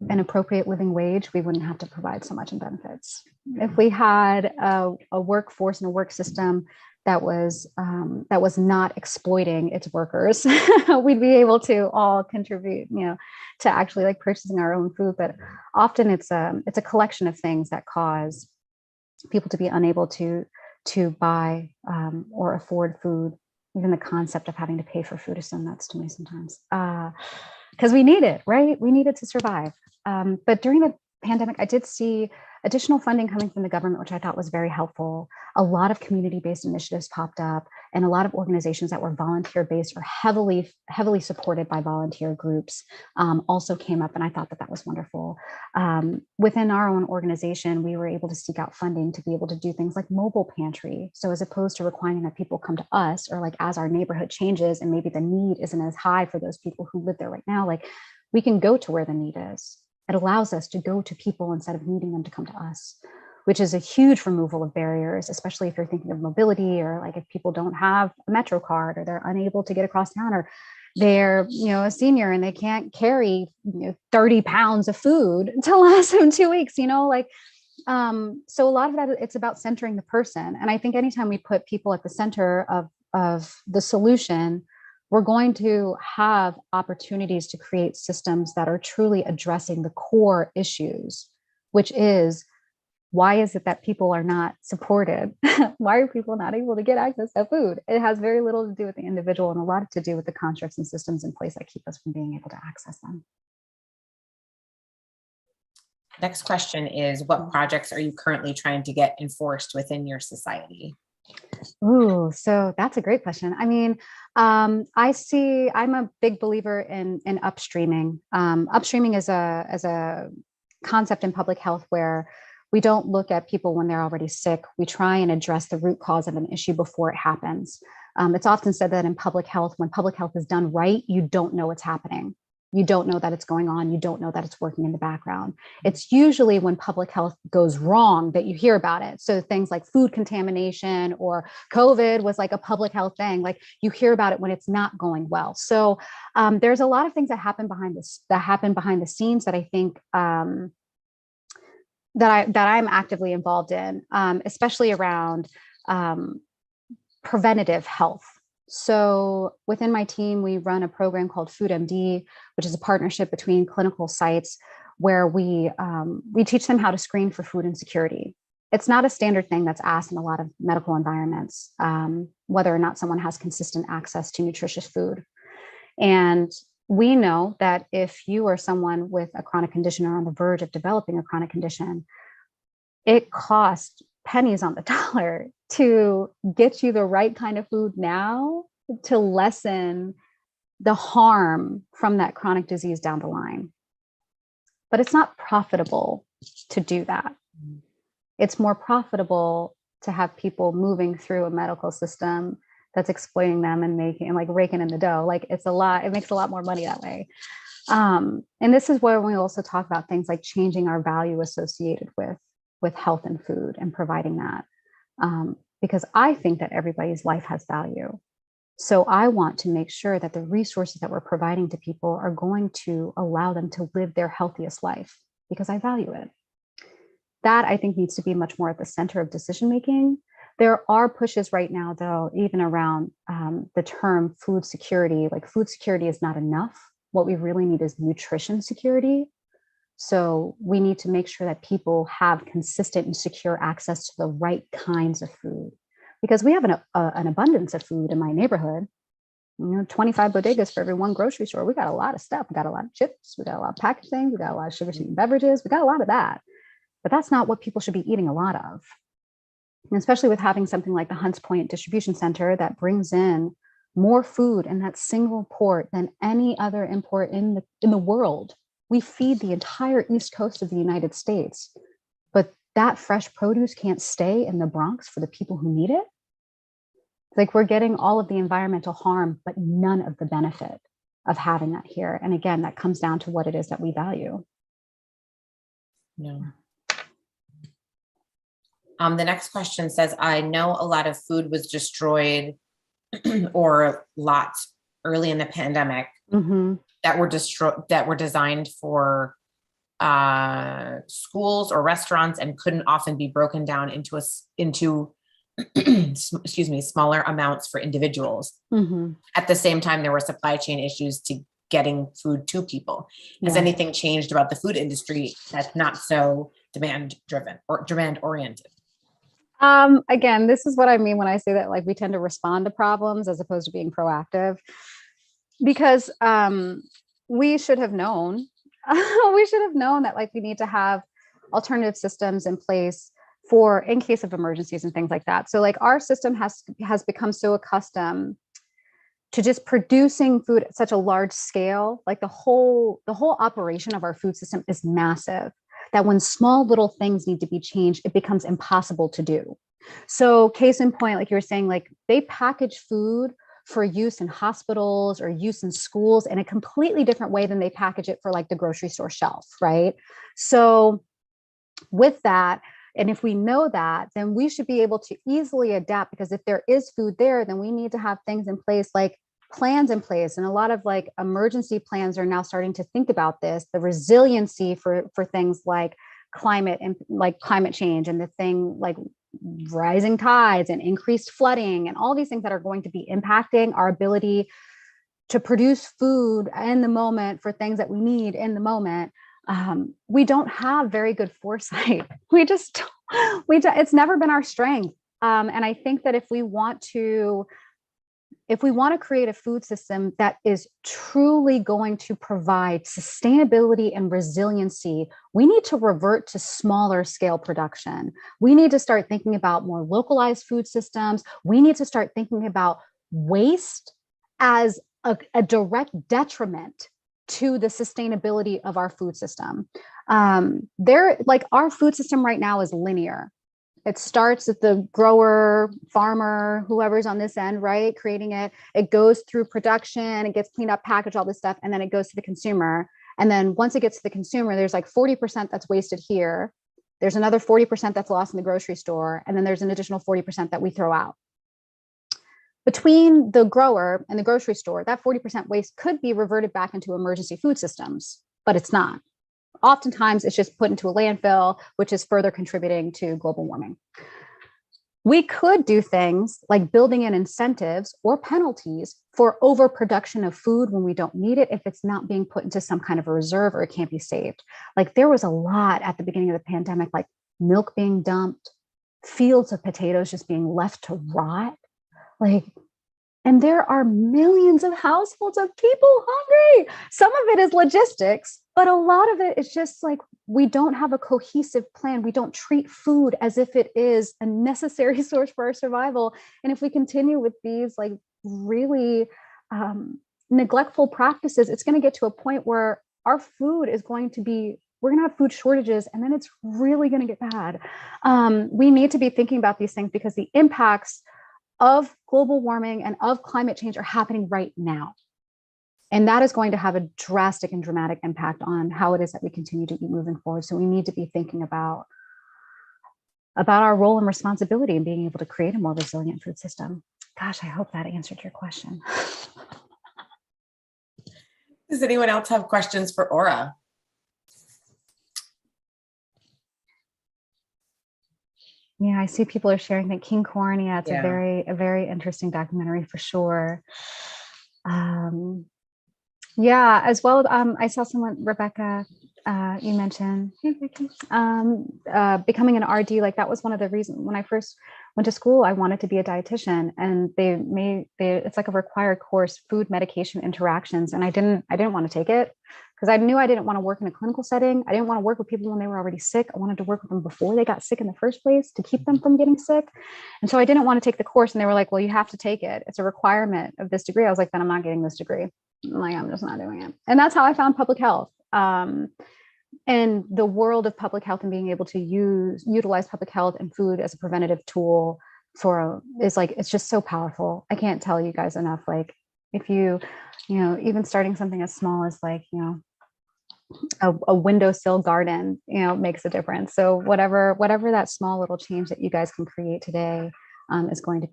an appropriate living wage, we wouldn't have to provide so much in benefits. If we had a workforce and a work system that was not exploiting its workers, we'd be able to all contribute, to actually like purchasing our own food. But often it's a collection of things that cause people to be unable to buy or afford food. Even the concept of having to pay for food is so nuts to me sometimes, because we need it, right? We need it to survive. But during the pandemic, I did see additional funding coming from the government, which I thought was very helpful. A lot of community-based initiatives popped up, and a lot of organizations that were volunteer-based or heavily supported by volunteer groups also came up, and I thought that was wonderful. Within our own organization, we were able to seek out funding to be able to do things like mobile pantry. So as opposed to requiring that people come to us, or like as our neighborhood changes and maybe the need isn't as high for those people who live there right now, like we can go to where the need is. It allows us to go to people instead of needing them to come to us, which is a huge removal of barriers, especially if you're thinking of mobility, or like if people don't have a Metro card, or they're unable to get across town, or they're, a senior and they can't carry 30 pounds of food to last them 2 weeks, so a lot of that, it's about centering the person. And I think anytime we put people at the center of the solution, we're going to have opportunities to create systems that are truly addressing the core issues, which is, why is it that people are not supported? Why are people not able to get access to food? It has very little to do with the individual and a lot to do with the constructs and systems in place that keep us from being able to access them. Next question is, what projects are you currently trying to get enforced within your society? Ooh, so that's a great question. I mean, I'm a big believer in upstreaming. Upstreaming is a concept in public health where we don't look at people when they're already sick. We try and address the root cause of an issue before it happens. It's often said that in public health, when public health is done right, you don't know what's happening. You don't know that it's going on. You don't know that it's working in the background. It's usually when public health goes wrong that you hear about it. So things like food contamination or COVID was like a public health thing. Like you hear about it when it's not going well. So there's a lot of things that happen behind the scenes that I think that I'm actively involved in, especially around preventative health. So within my team, we run a program called FoodMD, which is a partnership between clinical sites where we teach them how to screen for food insecurity. It's not a standard thing that's asked in a lot of medical environments, whether or not someone has consistent access to nutritious food. And we know that if you are someone with a chronic condition or on the verge of developing a chronic condition, it costs pennies on the dollar to get you the right kind of food now to lessen the harm from that chronic disease down the line. But it's not profitable to do that. It's more profitable to have people moving through a medical system that's exploiting them and raking in the dough. Like it makes a lot more money that way. And this is where we also talk about things like changing our value associated with health and food and providing that. Because I think that everybody's life has value. So I want to make sure that the resources that we're providing to people are going to allow them to live their healthiest life because I value it. that I think needs to be much more at the center of decision making. There are pushes right now, though, even around the term food security. Like, food security is not enough. What we really need is nutrition security. So we need to make sure that people have consistent and secure access to the right kinds of food, because we have an abundance of food in my neighborhood. 25 bodegas for every one grocery store. We got a lot of stuff. We got a lot of chips. We got a lot of packaged things. We got a lot of sugar sweetened beverages. We got a lot of that. But that's not what people should be eating a lot of. And especially with having something like the Hunts Point Distribution Center that brings in more food in that single port than any other import in the world. We feed the entire East Coast of the United States, but that fresh produce can't stay in the Bronx for the people who need it. It's like we're getting all of the environmental harm, but none of the benefit of having that here. And again, that comes down to what it is that we value. Yeah. The next question says, I know a lot of food was destroyed or lots early in the pandemic that were destroyed, that were designed for schools or restaurants and couldn't often be broken down into excuse me, smaller amounts for individuals. At the same time, there were supply chain issues to getting food to people. Has anything changed about the food industry that's not so demand driven or demand oriented? Again, this is what I mean when I say that, like, we tend to respond to problems as opposed to being proactive, because we should have known, that, like, we need to have alternative systems in place for in case of emergencies and things like that. So, like, our system has become so accustomed to just producing food at such a large scale. Like, the whole operation of our food system is massive, that when small little things need to be changed, it becomes impossible to do. So, case in point, like you were saying, like, they package food for use in hospitals or use in schools in a completely different way than they package it for, like, the grocery store shelf, right? So with that, and if we know that, then we should be able to easily adapt, because if there is food there, then we need to have things in place, like plans in place. And a lot of, like, emergency plans are now starting to think about this, the resiliency for things like climate and like climate change, and the thing like rising tides and increased flooding and all these things that are going to be impacting our ability to produce food in the moment for things that we need in the moment. We don't have very good foresight. It's never been our strength. And I think that if we want to create a food system that is truly going to provide sustainability and resiliency, we need to revert to smaller scale production. We need to start thinking about more localized food systems. We need to start thinking about waste as a direct detriment to the sustainability of our food system. Our food system right now is linear. It starts at the grower, farmer, whoever's on this end, right? Creating it. It goes through production, it gets cleaned up, packaged, all this stuff, and then it goes to the consumer. And then once it gets to the consumer, there's like 40% that's wasted here. There's another 40% that's lost in the grocery store. And then there's an additional 40% that we throw out. Between the grower and the grocery store, that 40% waste could be reverted back into emergency food systems, but it's not. Oftentimes, it's just put into a landfill, which is further contributing to global warming. We could do things like building in incentives or penalties for overproduction of food when we don't need it, if it's not being put into some kind of a reserve or it can't be saved. Like, there was a lot at the beginning of the pandemic, like milk being dumped, fields of potatoes just being left to rot. And there are millions of households of people hungry. Some of it is logistics, but a lot of it is just like, we don't have a cohesive plan. We don't treat food as if it is a necessary source for our survival. And if we continue with these like really neglectful practices, it's going to get to a point where our food is going to be, we're going to have food shortages, and then it's really going to get bad. We need to be thinking about these things because the impacts of global warming and of climate change are happening right now. And that is going to have a drastic and dramatic impact on how it is that we continue to eat moving forward. So we need to be thinking about our role and responsibility in being able to create a more resilient food system. Gosh, I hope that answered your question. Does anyone else have questions for Aura? Yeah, I see people are sharing that King Corn. Yeah, it's Yeah. a very interesting documentary for sure. Yeah, as well. I saw someone, Rebecca, you mentioned, hey, Becky, becoming an RD. Like that was one of the reasons when I first went to school, I wanted to be a dietitian, and it's like a required course, food medication interactions, and I didn't want to take it because I knew I didn't want to work in a clinical setting. I didn't want to work with people when they were already sick. I wanted to work with them before they got sick in the first place to keep them from getting sick. And so I didn't want to take the course, and they were like, "Well, you have to take it. It's a requirement of this degree." I was like, "Then I'm not getting this degree." I'm just not doing it. And that's how I found public health. And the world of public health and being able to utilize public health and food as a preventative tool it's just so powerful. I can't tell you guys enough. Like if even starting something as small as a windowsill garden, makes a difference. So whatever that small little change that you guys can create today is going to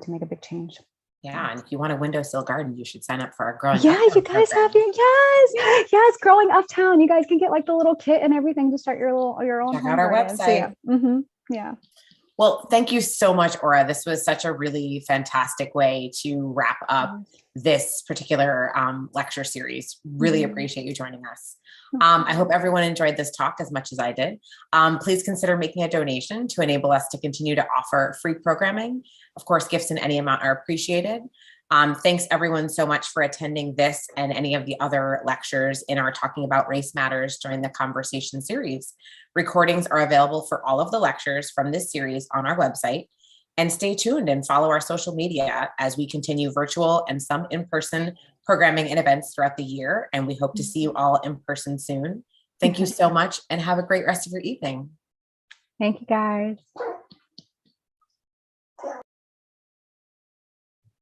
make a big change. Yeah, and if you want a windowsill garden, you should sign up for our growing. Yeah, you guys have yes, growing uptown. You guys can get like the little kit and everything to start your own. Check home out our garden. website. So, yeah. Well, thank you so much, Aura. This was such a really fantastic way to wrap up this particular lecture series. Really appreciate you joining us. I hope everyone enjoyed this talk as much as I did. Please consider making a donation to enable us to continue to offer free programming. Of course, gifts in any amount are appreciated. Thanks everyone so much for attending this and any of the other lectures in our Talking About Race Matters during the conversation series. Recordings are available for all of the lectures from this series on our website. And stay tuned and follow our social media as we continue virtual and some in-person programming and events throughout the year. And we hope to see you all in person soon. Thank you so much and have a great rest of your evening. Thank you, guys.